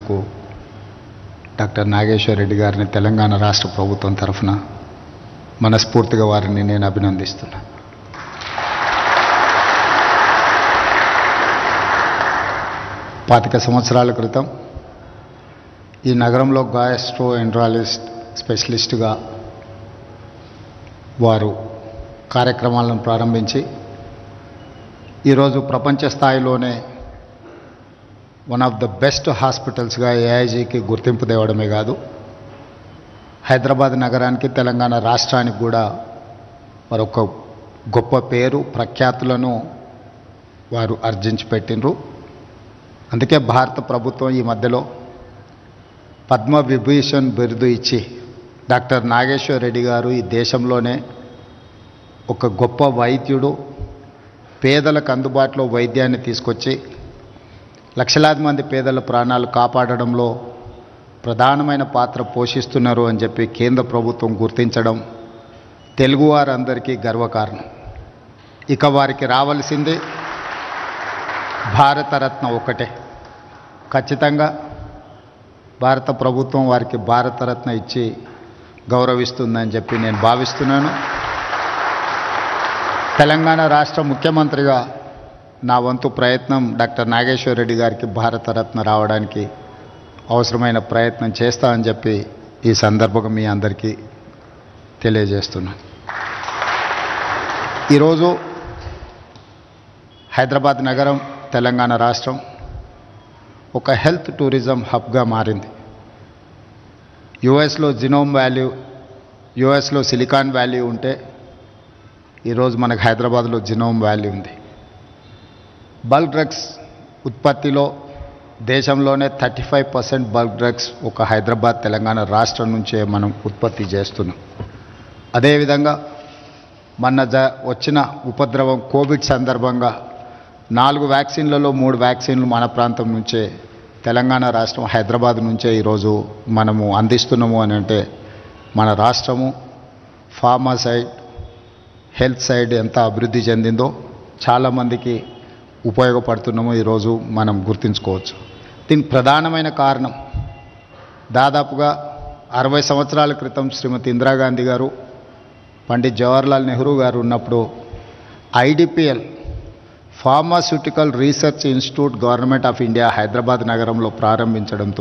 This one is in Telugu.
ఇచ్చినందుకు డాక్టర్ నాగేశ్వర్ రెడ్డి గారిని తెలంగాణ రాష్ట్ర ప్రభుత్వం తరఫున మనస్ఫూర్తిగా వారిని నేను అభినందిస్తున్నాను. పాతిక సంవత్సరాల క్రితం ఈ నగరంలో గ్యాస్ట్రోఎంట్రాలజిస్ట్ స్పెషలిస్టుగా వారు కార్యక్రమాలను ప్రారంభించి ఈరోజు ప్రపంచ స్థాయిలోనే వన్ ఆఫ్ ద బెస్ట్ హాస్పిటల్స్గా ఏఐజీకి గుర్తింపు తేవడమే కాదు, హైదరాబాద్ నగరానికి తెలంగాణ రాష్ట్రానికి కూడా మరొక గొప్ప పేరు ప్రఖ్యాతులను వారు ఆర్జించి పెట్టినరు. అందుకే భారత ప్రభుత్వం ఈ మధ్యలో పద్మవిభూషణ్ బిరుదు ఇచ్చి డాక్టర్ నాగేశ్వర్ రెడ్డి గారు ఈ దేశంలోనే ఒక గొప్ప వైద్యుడు, పేదలకు అందుబాటులో వైద్యాన్ని తీసుకొచ్చి లక్షలాది మంది పేదల ప్రాణాలు కాపాడడంలో ప్రధానమైన పాత్ర పోషిస్తున్నారు అని చెప్పి కేంద్ర ప్రభుత్వం గుర్తించడం తెలుగువారందరికీ గర్వకారణం. ఇక వారికి రావాల్సింది భారతరత్న ఒకటే. ఖచ్చితంగా భారత ప్రభుత్వం వారికి భారతరత్న ఇచ్చి గౌరవిస్తుందని చెప్పి నేను భావిస్తున్నాను. తెలంగాణ రాష్ట్ర ముఖ్యమంత్రిగా నా వంతు ప్రయత్నం డాక్టర్ నాగేశ్వర్ రెడ్డి గారికి భారతరత్న రావడానికి అవసరమైన ప్రయత్నం చేస్తా అని చెప్పి ఈ సందర్భంగా మీ అందరికీ తెలియజేస్తున్నాను. ఈరోజు హైదరాబాద్ నగరం తెలంగాణ రాష్ట్రం ఒక హెల్త్ టూరిజం హబ్గా మారింది. యుఎస్లో జినోమ్ వ్యాల్యూ, యుఎస్లో సిలికాన్ వ్యాల్యూ ఉంటే ఈరోజు మనకు హైదరాబాద్లో జినోమ్ వ్యాల్యూ ఉంది. బల్క్ డ్రగ్స్ ఉత్పత్తిలో దేశంలోనే 35% బల్క్ డ్రగ్స్ ఒక హైదరాబాద్ తెలంగాణ రాష్ట్రం నుంచే మనం ఉత్పత్తి చేస్తున్నాం. అదేవిధంగా మొన్న వచ్చిన ఉపద్రవం కోవిడ్ సందర్భంగా 4 వ్యాక్సిన్లలో 3 వ్యాక్సిన్లు మన ప్రాంతం నుంచే, తెలంగాణ రాష్ట్రం హైదరాబాద్ నుంచే ఈరోజు మనము అందిస్తున్నాము అని అంటే మన రాష్ట్రము ఫార్మా సైడ్, హెల్త్ సైడ్ ఎంత అభివృద్ధి చెందిందో చాలామందికి ఉపయోగపడుతున్నామో ఈరోజు మనం గుర్తుంచుకోవచ్చు. దీనికి ప్రధానమైన కారణం దాదాపుగా 60 సంవత్సరాల క్రితం శ్రీమతి ఇందిరాగాంధీ గారు, పండిత్ జవహర్లాల్ నెహ్రూ గారు ఉన్నప్పుడు IDPL pharmaceutical research institute government of India Hyderabad నగరంలో ప్రారంభించడంతో